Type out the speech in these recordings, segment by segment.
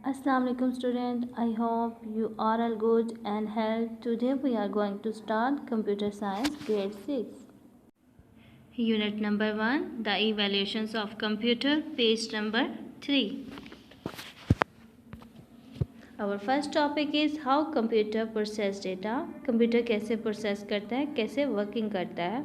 Assalamu alaikum student. I hope you are all good and health. Today we are going to start computer science grade 6. Unit number 1, the evaluations of computer, page number 3. Our first topic is how computer process data. Computer कैसे process करता है, कैसे working करता है.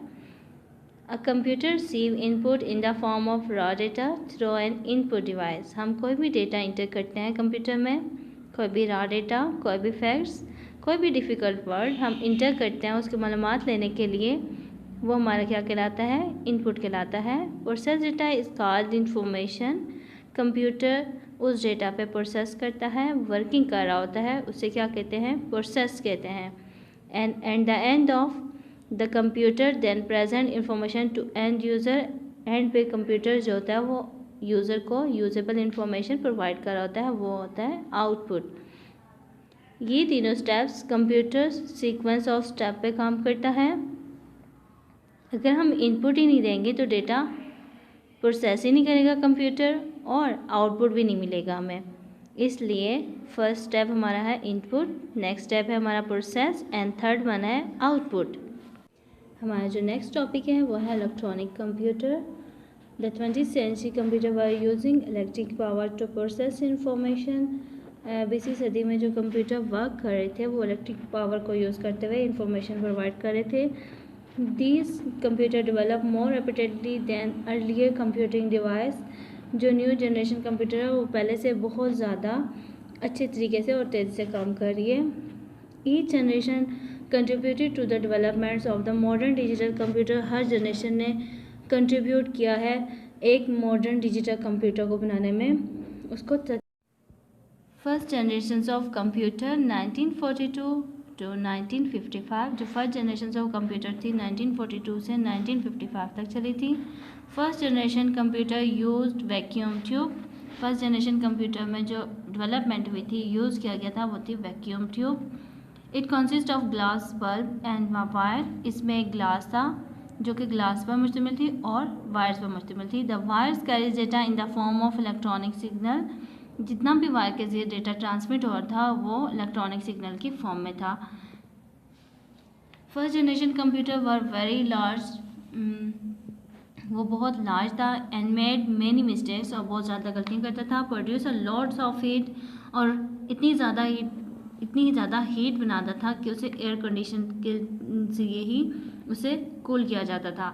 A computer receive input in the form of raw data through an input device. हम कोई भी data inter करते हैं कंप्यूटर में, कोई भी raw data, कोई भी facts, कोई भी difficult word हम इंटर करते हैं उसके मालूमात लेने के लिए, वो हमारा क्या कहलाता है, इनपुट कहलाता है. Process data is called information. Computer उस डेटा पे प्रोसेस करता है, वर्किंग कर रहा होता है, उसे क्या कहते हैं, प्रोसेस कहते हैं. And the end of the computer then present information to end user. And पे कंप्यूटर जो होता है वो यूज़र को यूजेबल इंफॉर्मेशन प्रोवाइड कर रहा होता है, वो होता है आउटपुट. ये तीनों steps computer sequence of step पे काम करता है. अगर हम इनपुट ही नहीं देंगे तो डेटा प्रोसेस ही नहीं करेगा कंप्यूटर और आउटपुट भी नहीं मिलेगा हमें. इसलिए फर्स्ट स्टेप हमारा है इनपुट, नेक्स्ट स्टेप है हमारा प्रोसेस एंड थर्ड वन है आउटपुट. हमारा जो नेक्स्ट टॉपिक है वो है electronic computer. The 20th century computer were using electric power to process information. 20वीं सदी में जो कंप्यूटर वर्क कर रहे थे वो इलेक्ट्रिक पावर को यूज़ करते हुए इंफॉर्मेशन प्रोवाइड कर रहे थे. These computer develop more rapidly than earlier computing device. जो न्यू जनरेशन कंप्यूटर है वो पहले से बहुत ज़्यादा अच्छे तरीके से और तेज़ी से काम कर रही है. Each generation contributed to the developments of the modern digital computer. हर जनरेशन ने कंट्रीब्यूट किया है एक मॉडर्न डिजिटल कंप्यूटर को बनाने में. उसको first generation of computer 1942 to 1955. जो फर्स्ट जनरेशन ऑफ कंप्यूटर थी 1942 से 1955 तक चली थी. First generation computer used vacuum tube. First generation computer में जो डेवलपमेंट हुई थी, यूज़ किया गया था, वो थी vacuum tube. It consist of glass bulb and wire. इसमें एक ग्लास था जो कि ग्लास पर मुश्तमिल थी और वायर्स पर मुश्तमिल थी. The wires carries data in the form of electronic signal. जितना भी वायर के जरिए डेटा ट्रांसमिट हो रहा था वो इलेक्ट्रॉनिक सिग्नल की फॉर्म में था. First generation computer were very large. वो बहुत लार्ज था एंड मेड मेनी मिस्टेक्स. और बहुत ज़्यादा गलतियाँ करता था. Produce a lots of heat. और इतनी ज़्यादा हीट बनाता था कि उसे एयर कंडीशन के जरिए ही उसे कूल किया जाता था.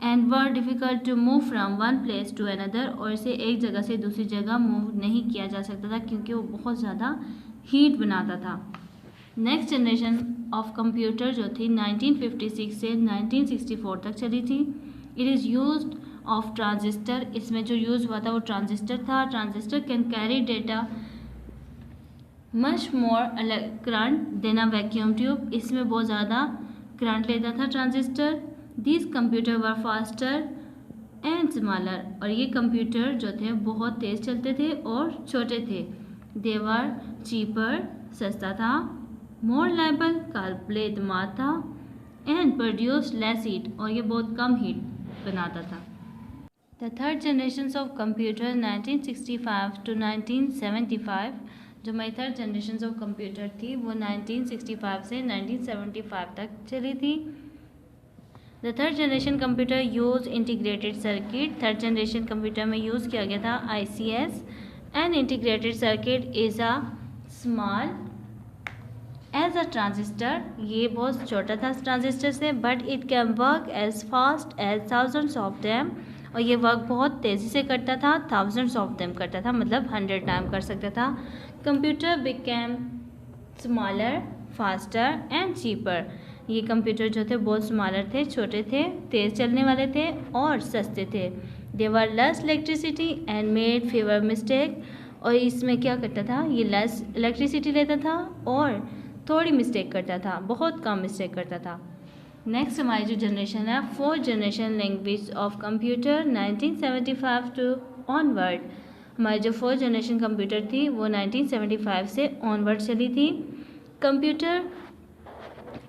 And were difficult to move from one place to another. और इसे एक जगह से दूसरी जगह मूव नहीं किया जा सकता था क्योंकि वो बहुत ज़्यादा हीट बनाता था. नेक्स्ट जनरेशन ऑफ कंप्यूटर जो थी 1956 से 1964 तक चली थी. It is used of transistor. इसमें जो यूज़ हुआ था वो ट्रांजिस्टर था. Transistor can carry data much more current than a vacuum tube. इसमें बहुत ज़्यादा करंट लेता था transistor. This computer were faster and smaller. और ये कंप्यूटर जो थे बहुत तेज़ चलते थे और छोटे थे. दे वर चीपर, सस्ता था. मोर रिलायबल, काबिल एतमाद था. And produce less heat. और ये बहुत कम हीट बनाता था. The third generation of computer 1965 to 1975. जो हमारी थर्ड जनरेशन ऑफ कंप्यूटर थी वो 1965 से 1975 तक चली थी. The third generation computer use integrated circuit. Third generation computer में यूज़ किया गया था ICS. An integrated circuit is a small as a transistor. ये बहुत छोटा था ट्रांजिस्टर से, but it can work as fast as thousands of them. और ये वर्क बहुत तेज़ी से करता था, थाउजेंड्स ऑफ देम करता था, मतलब 100 टाइम कर सकता था. Computer became smaller, faster and cheaper. ये कंप्यूटर जो थे बहुत स्मॉलर थे, छोटे थे, तेज़ चलने वाले थे और सस्ते थे. They were less electricity and made fewer mistake. और इसमें क्या करता था, ये लेस इलेक्ट्रिसिटी लेता था और थोड़ी मिस्टेक करता था, बहुत कम मिस्टेक करता था. नेक्स्ट हमारी जो जनरेशन है, fourth generation language of computer 1975 to onward. हमारी जो फोर्थ जनरेशन कंप्यूटर थी वो 1975 से ऑनवर्ड चली थी. Computer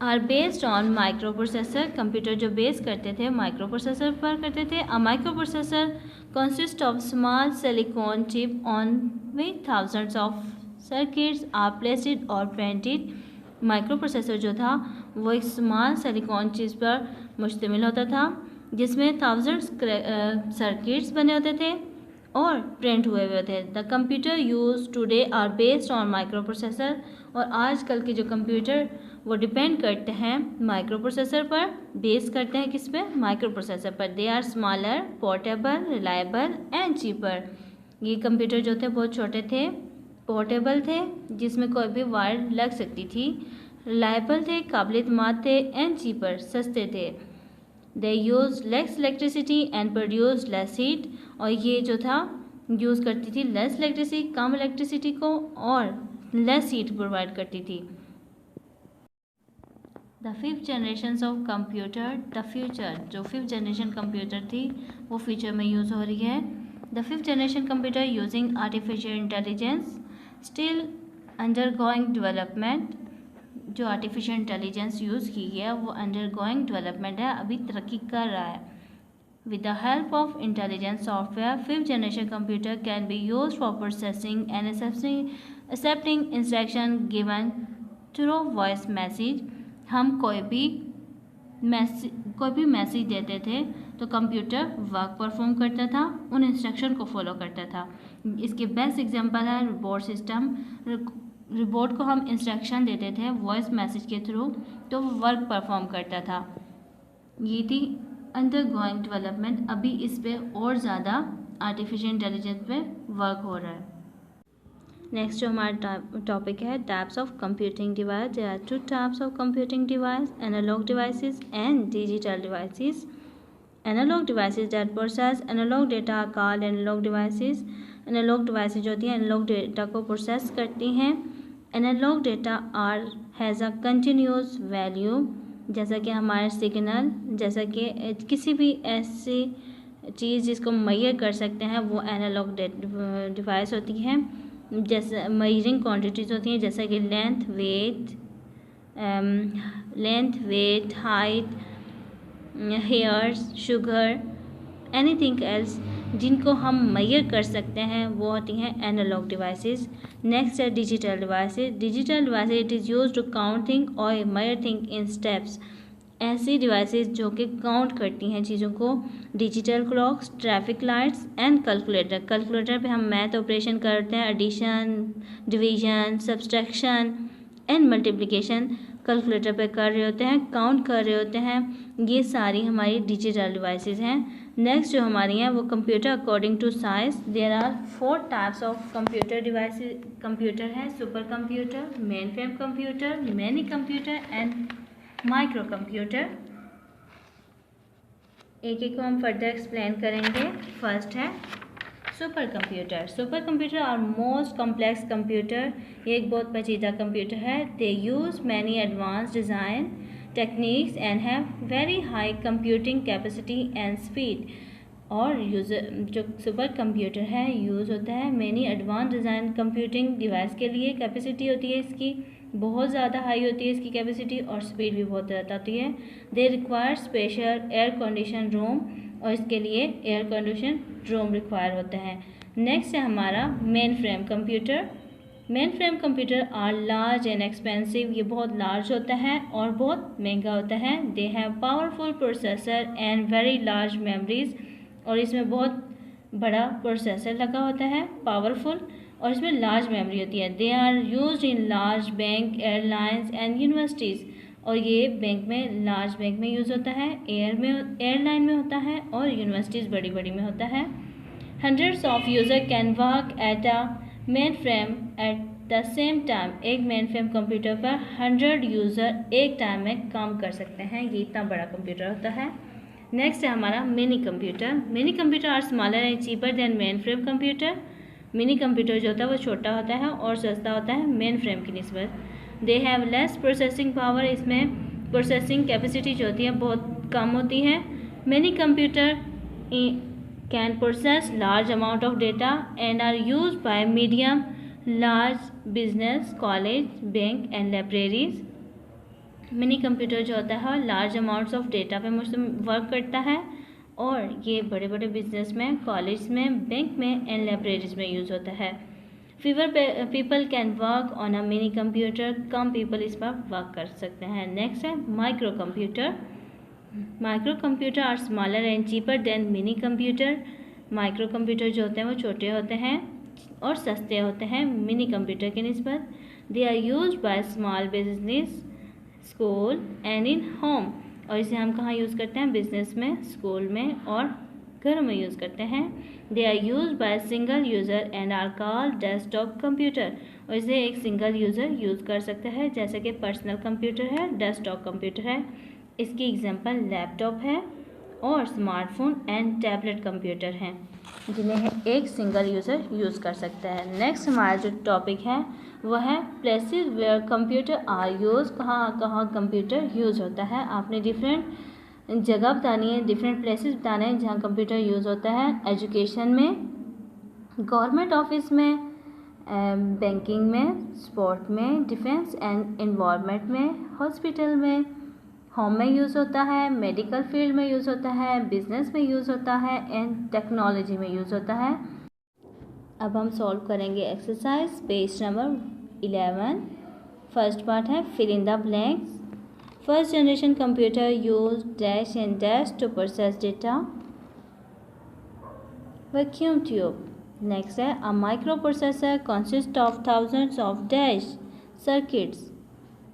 are based on microprocessor, computer जो बेस करते थे माइक्रो प्रोसेसर पर करते थे। A microprocessor consist of small silicon chip on with thousands of circuits are placed और प्रिंटेड। माइक्रो प्रोसेसर जो था वो एक स्मॉल सिलिकॉन चिप पर मुश्तमिल होता था जिसमें थाउजेंड्स सर्किट्स बने होते थे और प्रिंट हुए हुए थे। The computer use today are based on microprocessor, और आजकल के जो कंप्यूटर वो डिपेंड करते हैं माइक्रो प्रोसेसर पर, बेस करते हैं किस पे, माइक्रो प्रोसेसर पर। They are smaller, portable, reliable and cheaper. ये कंप्यूटर जो थे बहुत छोटे थे, पोर्टेबल थे जिसमें कोई भी वायर लग सकती थी, रिलायबल थे, काबिल एतमाद थे, एंड चीपर, सस्ते थे। They use less electricity and produce less heat, और ये जो था यूज़ करती थी लेस इलेक्ट्रिसिटी, कम इलेक्ट्रिसिटी को, और लेस हीट प्रोवाइड करती थी। The fifth generation of computer, the future, जो फिफ्थ जनरेशन कंप्यूटर थी वो फ्यूचर में यूज़ हो रही है। The fifth generation computer using artificial intelligence still undergoing development. जो आर्टिफिशियल इंटेलिजेंस यूज़ की है वो अंडरगोइंग डेवलपमेंट है, अभी तरक्की कर रहा है। With the help of intelligent software, fifth generation computer can be used for processing and accepting instruction given through voice message। हम कोई भी मैसेज देते थे तो कंप्यूटर वर्क परफॉर्म करता था, उन इंस्ट्रक्शन को फॉलो करता था। इसके बेस्ट एग्जांपल है रिपोर्ट सिस्टम। रिपोर्ट को हम इंस्ट्रक्शन देते थे वॉइस मैसेज के थ्रू तो वो वर्क परफॉर्म करता था। ये थी अंडरगोइंग डेवलपमेंट, अभी इस पे और ज़्यादा आर्टिफिशियल इंटेलिजेंस पे वर्क हो रहा है। नेक्स्ट जो हमारा टॉपिक है types of computing device. There are two types of computing device, analog devices and digital devices. Analog devices that process analog data are called analog devices. Analog devices जो होती हैं analog data को process करती हैं। Analog data are has a continuous value, जैसा कि हमारे signal, जैसा कि किसी भी ऐसी चीज़ जिसको मेजर कर सकते हैं वो एनालॉग डिवाइस होती हैं। जैसे मेजरिंग क्वांटिटीज़ होती हैं जैसा कि length, weight, height, hairs, sugar, anything else जिनको हम मेजर कर सकते हैं वो होती हैं एनालॉग डिवाइसेस। नेक्स्ट है digital devices. Digital devices it is used to count thing और मेजर थिंग इन स्टेप्स। ऐसी डिवाइसेस जो कि काउंट करती हैं चीज़ों को। Digital clocks, traffic lights and calculator. Calculator पे हम मैथ ऑपरेशन करते हैं, addition, division, subtraction and multiplication calculator पे कर रहे होते हैं, काउंट कर रहे होते हैं। ये सारी हमारी डिजिटल डिवाइसेस हैं। नेक्स्ट जो हमारी हैं वो computer according to size. There are 4 types of computer devices. Computer है super computer, mainframe computer, mini computer and micro computer. एक एक को हम फर्दर एक्सप्लेन करेंगे। फर्स्ट है सुपर कंप्यूटर। सुपर कंप्यूटर और मोस्ट कॉम्प्लेक्स कंप्यूटर, ये एक बहुत पेचीदा कंप्यूटर है। They use many advance design techniques and have very high computing capacity and speed. और यूज़र जो सुपर कंप्यूटर है यूज़ होता है many advance design computing device के लिए। कैपेसिटी होती है इसकी बहुत ज़्यादा हाई होती है इसकी कैपेसिटी, और स्पीड भी बहुत ज़्यादा होती है। They require special air condition room, और इसके लिए एयर कंडीशन रूम रिक्वायर होता है। नेक्स्ट है हमारा mainframe computer. Mainframe computer are large and expensive. ये बहुत लार्ज होता है और बहुत महंगा होता है। They have powerful processor and very large memories, और इसमें बहुत बड़ा प्रोसेसर लगा होता है, पावरफुल, और इसमें लार्ज मेमोरी होती है। They are used in large bank, airlines and universities, और ये बैंक में, लार्ज बैंक में यूज़ होता है, एयरलाइन में होता है, और यूनिवर्सिटीज़ बड़ी बड़ी में होता है। Hundreds of user can work at a main frame at the same time. एक मेन फ्रेम कंप्यूटर पर 100 यूज़र एक टाइम में काम कर सकते हैं, ये इतना बड़ा कंप्यूटर होता है। नेक्स्ट है हमारा minicomputer. Mini computer are smaller and cheaper than main frame computer. Mini computer जो होता है वो छोटा होता है और सस्ता होता है मेन फ्रेम की निस्बत। They have less processing power, इसमें प्रोसेसिंग कैपेसिटी जो होती है बहुत कम होती है। Mini computer can process large amount of data and are use by medium large business, college, bank and libraries. Mini computer जो होता है लार्ज अमाउंट्स ऑफ डेटा पे वर्क करता है और ये बड़े बड़े बिजनेस में, कॉलेज में, बैंक में एंड लाइब्रेरीज में यूज़ होता है। Fewer people can work on a minicomputer, कम पीपल इस पर वर्क कर सकते हैं। नेक्स्ट है microcomputer. Microcomputer are smaller and cheaper than minicomputer. Microcomputer जो होते हैं वो छोटे होते हैं और सस्ते होते हैं मिनी कंप्यूटर के निस्बत। They are use by small business, school and in home. और इसे हम कहाँ यूज़ करते हैं? बिजनेस में, स्कूल में और घरों में यूज़ करते हैं। They are use by single user and are called desktop computer. और इसे एक सिंगल यूज़र यूज़ कर सकता है, जैसे कि पर्सनल कंप्यूटर है, डेस्कटॉप कंप्यूटर है। इसकी एग्जांपल लैपटॉप है और स्मार्टफोन एंड टैबलेट कंप्यूटर हैं, जिन्हें एक सिंगल यूज़र यूज़ कर सकता है। नेक्स्ट हमारा जो टॉपिक है वह है places where computer are use. कहाँ कहाँ कंप्यूटर यूज़ होता है। आपने डिफरेंट जगह बतानी है, डिफरेंट प्लेसेस बताने हैं जहाँ कंप्यूटर यूज़ होता है। एजुकेशन में, गवर्नमेंट ऑफिस में, बैंकिंग में, स्पोर्ट में, डिफेंस एंड इन्वायरमेंट में, हॉस्पिटल में, होम में यूज़ होता है, मेडिकल फील्ड में यूज़ होता है, बिजनेस में यूज़ होता है एंड टेक्नोलॉजी में यूज़ होता है। अब हम सॉल्व करेंगे exercise page number 11। First part है fill in the blanks. First generation computer use dash and dash to process data. Vacuum tube. Next है a microprocessor consist of thousands of dash circuits.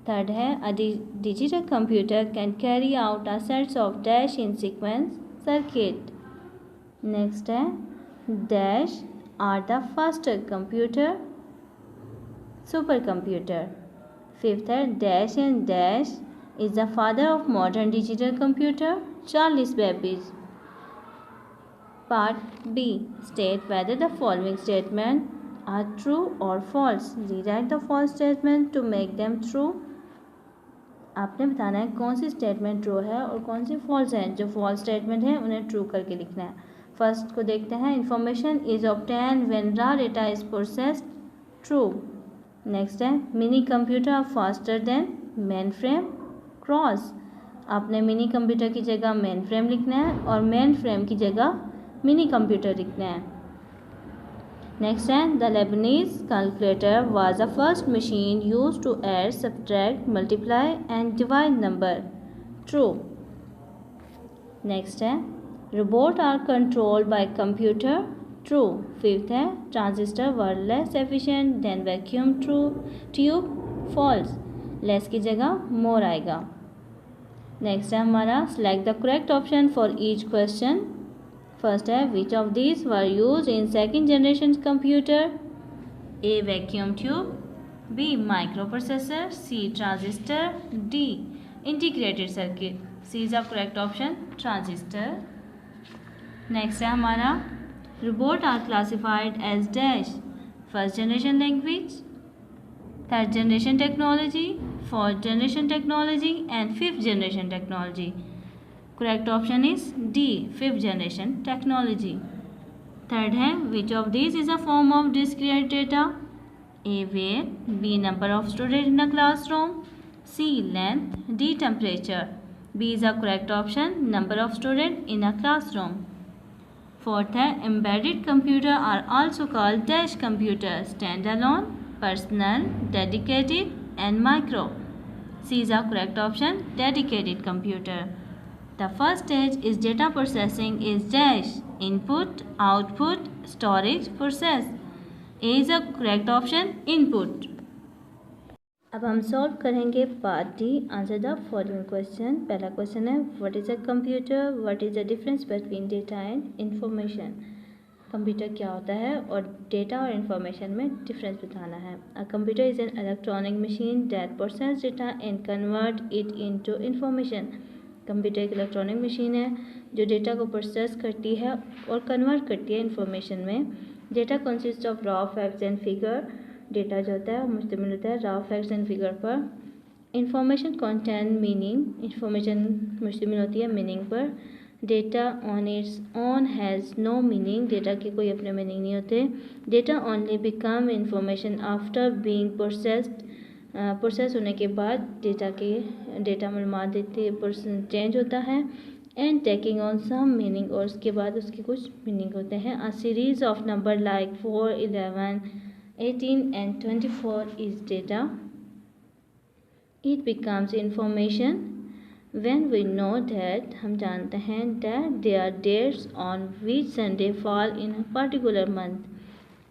Third है a digital computer can carry out a sets of dash in sequence circuit. Next है dash are the faster computer super computer. Fifth है dash and dash is the father of modern digital computer Charles Babbage. Part B state whether the following statement are true or false. Rewrite the false statement to make them true. आपने बताना है कौन सी statement true है और कौन सी false है। जो false statement है उन्हें ट्रू करके लिखना है। फर्स्ट को देखते हैं। Information is obtain when raw data is processed. True. Next है mini computer are faster than main frame. Cross. आपने मिनी कंप्यूटर की जगह मेन फ्रेम लिखना है और मेन फ्रेम की जगह मिनी कंप्यूटर लिखना है। Next है the Lebanese calculator was the first machine used to add, subtract, multiply and divide number. True. Next है robot are controlled by computer. True. Fifth है transistor were less efficient than vacuum tube. False. less की जगह more आएगा। Next है हमारा select the correct option for each question. First है which of these were used in second generation computer? A vacuum tube, B microprocessor, C transistor, D integrated circuit. C is the correct option, transistor. Next है हमारा robot are classified as dash first generation language, third generation technology, fourth generation technology and fifth generation technology. Correct option is D, fifth generation technology. Third है which of these is a form of discrete data? A weight, B number of students in a classroom, C length, D temperature. B is a correct option, number of students in a classroom. Fourth है embedded computer are also called dash computer, standalone, personal, dedicated and micro. C is a correct option, dedicated computer. The first stage is data processing is dash input, output, storage, process. A is a correct option, input. अब हम solve करेंगे part D. Answer the following question. पहला question है what is a computer, what is the difference between data and information. Computer क्या होता है और data और इन्फॉर्मेशन में डिफरेंस बताना है। A computer is an electronic machine that process data and convert it into information. Computer एक electronic machine है जो डेटा को प्रोसेस करती है और कन्वर्ट करती है इंफॉर्मेशन में। Data consist of raw facts and figure. Data जो होता है वो मुश्तमिल होता है रॉ फैक्ट्स एंड फिगर पर। Information content meaning. इंफॉर्मेशन मुश्तमिल होती है मीनिंग पर। Data on its on has no meaning. Data के कोई अपने मीनिंग नहीं होते। Data only become information after being processed process होने के बाद डेटा मालूमात देते चेंज होता है and taking on some meaning, और उसके बाद उसके कुछ मीनिंग होते हैं। A series of number like 4, 11, 18 and 24 is data. It becomes information when we know that, हम जानते हैं that there are dates on which Sunday fall in a particular month.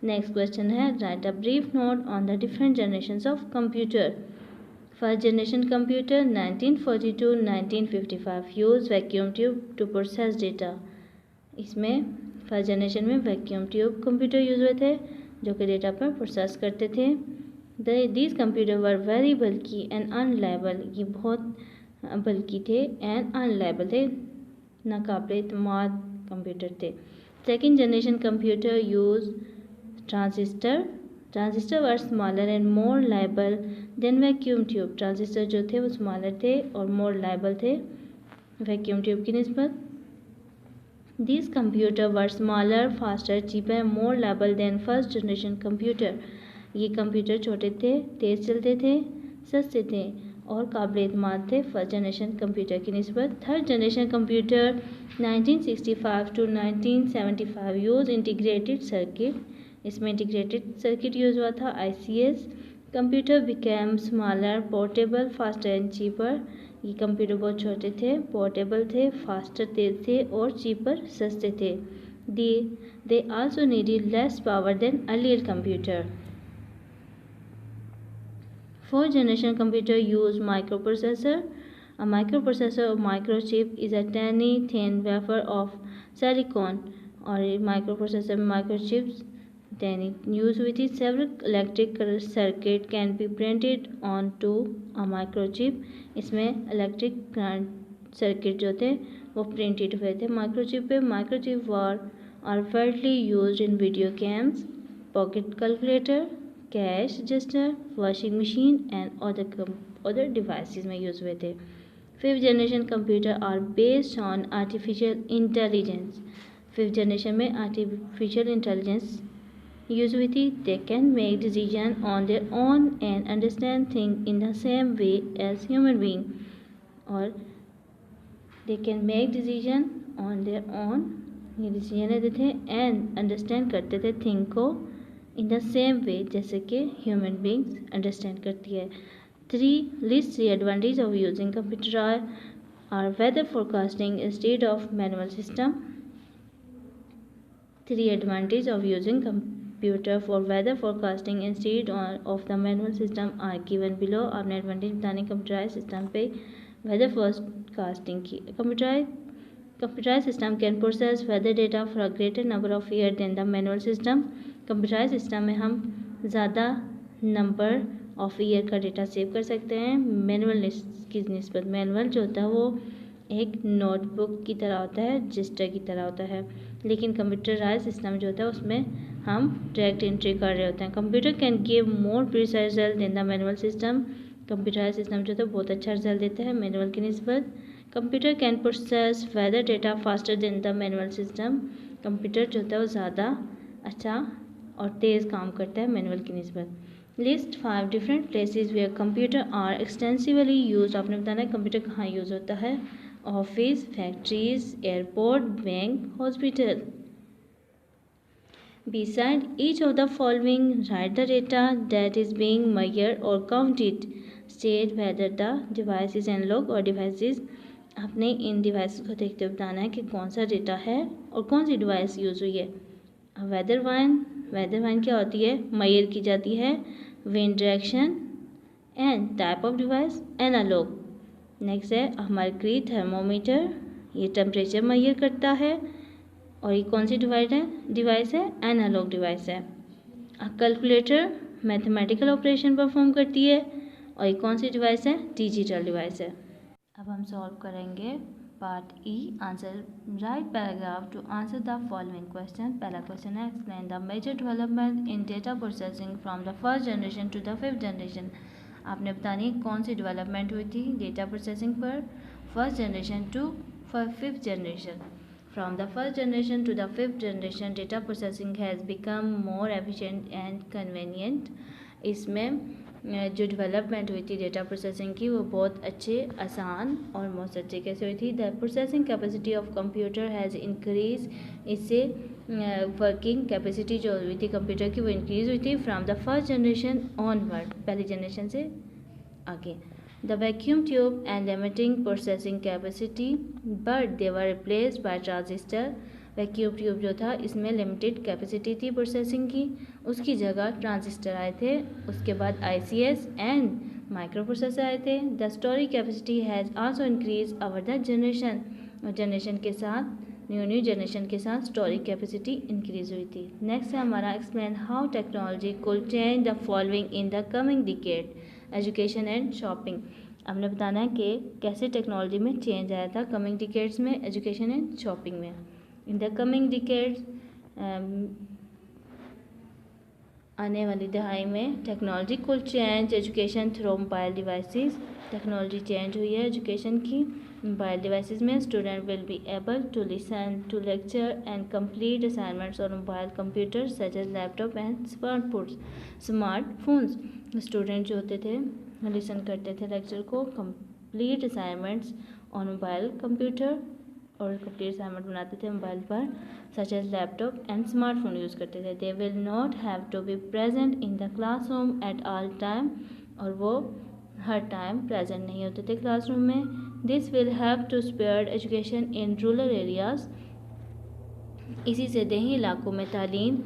Next question है write a brief note on the different generations of computer. First generation computer 1942-1955 use vacuum tube to process data. इसमें first generation में vacuum tube computer use हुए थे जो कि data पर process करते थे। दीज कंप्यूटर वर वेरी बल्कि एंड अनरिलायबल, ये बहुत बल्कि थे एंड अनरिलायबल थे, नाकाबिल एतमाद कंप्यूटर थे। Second generation computer use transistor were smaller and more liable than vacuum tube. Transistor जो थे वो स्मॉलर थे और मोर लायबल थे वैक्यूम ट्यूब की निस्बत। These computers were smaller, faster, cheaper, more reliable than first generation computer. ये computer छोटे थे, तेज़ चलते थे, सस्ते थे और काबिल एतमाद थे फर्स्ट जनरेशन कंप्यूटर की निस्बत। Third generation computer 1965 to 1975 use integrated circuit, इसमें इंटीग्रेटेड सर्किट यूज हुआ था ICS। Computer became smaller, portable, faster and cheaper. ये कंप्यूटर बहुत छोटे थे, पोर्टेबल थे, फास्टर तेज थे और चीपर सस्ते थे। They also needed less power than earlier computer. Fourth generation computer use microprocessor. A microprocessor or microchip is a tiny thin wafer of silicon, और माइक्रोप्रोसेसर में माइक्रोचिप्स tiny यूज हुई थी। Several electric circuit can be printed onto a microchip, इसमें electric circuit जो थे वो printed हुए थे माइक्रोचिप पे। Microchip are widely used in video games, pocket calculator, cash register, washing machine and other devices में यूज हुए थे। Fifth generation computer are based on artificial intelligence. Fifth generation में आर्टिफिशियल इंटेलिजेंस यूज हुई थी। They can make decision on their own and understand thing in the same way as human being, और they can make decision on their own, ये decision लेते थे and understand करते थे thing को इन the same वे जैसे कि ह्यूमन बींग्स अंडरस्टैंड करती है। List 3 advantage of using computer are weather forecasting instead of manual system. 3 advantage of using computer for weather forecasting instead of the manual system are given below. आपने advantage बताने computerise system पे weather forecasting की। Computerise system can process weather data for a greater number of year than the manual system. Computerise system में हम ज़्यादा number of year का data save कर सकते हैं मैनुअल की निस्बत। मैनुअल जो होता है वो एक नोटबुक की तरह होता है, रजिस्टर की तरह होता है, लेकिन कंप्यूटराइज सिस्टम जो होता है उसमें हम डायरेक्ट एंट्री कर रहे होते हैं। Computer can give more precise result than the manual system. Computerise system जो होता है बहुत अच्छा रिजल्ट देता है मैनुअल की निस्बत। Computer can process weather data faster than the manual system. Computer जो होता है वो ज़्यादा अच्छा और तेज़ काम करता है मैनुअल की निस्बत। List 5 different places where computer are extensively use. आपने बताना है कंप्यूटर कहाँ यूज़ होता है। Office, factories, airport, bank, hospital. Beside each of the following, write the data that is being measured or counted. State whether the devices analog or devices। आपने इन device को देखते हुए बताना है कि कौन सा डेटा है और कौन सी डिवाइस यूज़ हुई है। वेदर वाइन क्या होती है, मेजर की जाती है। Wind direction and type of device analog. Next है मर्करी थर्मोमीटर, ये टेम्परेचर मेजर करता है और ये कौन सी डिवाइस है एनालॉग डिवाइस है। कैलकुलेटर मैथमेटिकल ऑपरेशन परफॉर्म करती है और ये कौन सी डिवाइस है डिजिटल डिवाइस है। अब हम सॉल्व करेंगे part E. Answer write paragraph to answer the following question. पहला क्वेश्चन है explain the major development in data processing from the first generation to the fifth generation. आपने बतानी कौन सी डेवलपमेंट हुई थी डेटा प्रोसेसिंग पर first generation to fifth generation. From the first generation to the fifth generation, data processing has become more efficient and convenient. इसमें जो development हुई थी डेटा प्रोसेसिंग की वो बहुत अच्छे, आसान और मौसर तरीके से हुई थी। The processing capacity of computer has increase, इससे वर्किंग कैपेसिटी जो हुई थी कंप्यूटर की वो इंक्रीज हुई थी from the first generation onward, पहली जनरेशन से आगे। The vacuum tube and limiting processing capacity but they were replaced by transistor. Vacuum tube जो था इसमें लिमिटेड कैपेसिटी थी प्रोसेसिंग की, उसकी जगह ट्रांजिस्टर आए थे। उसके बाद ICS एंड माइक्रो प्रोसेसर आए थे। The storage capacity has also increase over the generation, और जनरेशन के साथ न्यू जनरेशन के साथ स्टोरेज कैपेसिटी इंक्रीज हुई थी। नेक्स्ट है हमारा explain how technology could change the following in the coming decade, education and shopping. हमने बताना है कि कैसे टेक्नोलॉजी में चेंज आया था कमिंग डिकेड्स में, एजुकेशन एंड शॉपिंग में। इन द कमिंग डिकेड्स, आने वाली दहाई में technology could change education through mobile devices. Technology change हुई है एजुकेशन की मोबाइल डिवाइसेस में। Student will be able to listen to lecture and complete assignments on mobile computer such as laptop and smartphones. Student जो होते थे listen करते थे lecture को, complete assignments on mobile computer, और कंप्लीट असाइनमेंट बनाते थे मोबाइल पर such as laptop and smartphone use करते थे। They will not have to be present in the classroom at all time, और वो हर टाइम प्रेजेंट नहीं होते थे क्लासरूम में। This will have to spare education in rural areas, इसी से देही इलाकों में तालीम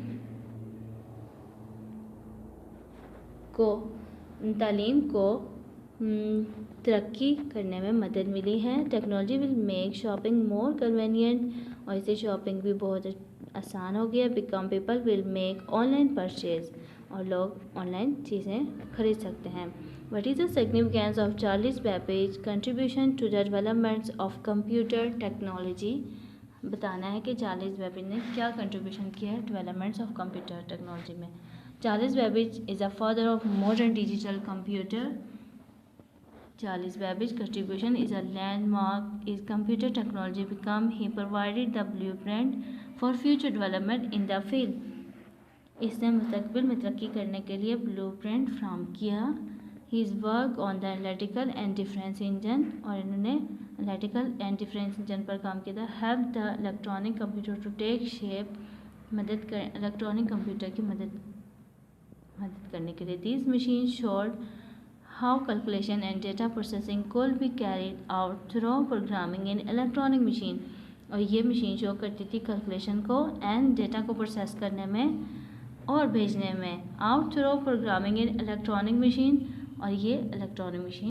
को तरक्की करने में मदद मिली है। Technology will make shopping more convenient, और इससे शॉपिंग भी बहुत आसान हो गया। Become people will make online purchase, और लोग ऑनलाइन चीज़ें खरीद सकते हैं। What is the significance of Charles Babbage contribution to the developments of computer technology. बताना है कि चार्ल्स बेबेज ने क्या कंट्रीब्यूशन किया है डेवलपमेंट्स ऑफ कंप्यूटर टेक्नोलॉजी में। Charles Babbage is a father of modern digital computer. Charles Babbage's contribution is a landmark in computer technology because he provided the blueprint for future development in the field. इसने मुस्तकबिल में तरक्की करने के लिए blueprint फ्राहम किया। His work on the analytical and difference engine, और इन्होंने analytical and difference engine पर काम किया था। Help the electronic computer to take shape, electronic computer की मदद करने के लिए। These machines showed how calculation and data processing could be carried out through programming in electronic machine, और ये मशीन शो करती थी कैलकुलेशन को एंड डेटा को प्रोसेस करने में और भेजने में out through programming in electronic machine, और ये इलेक्ट्रॉनिक मशीन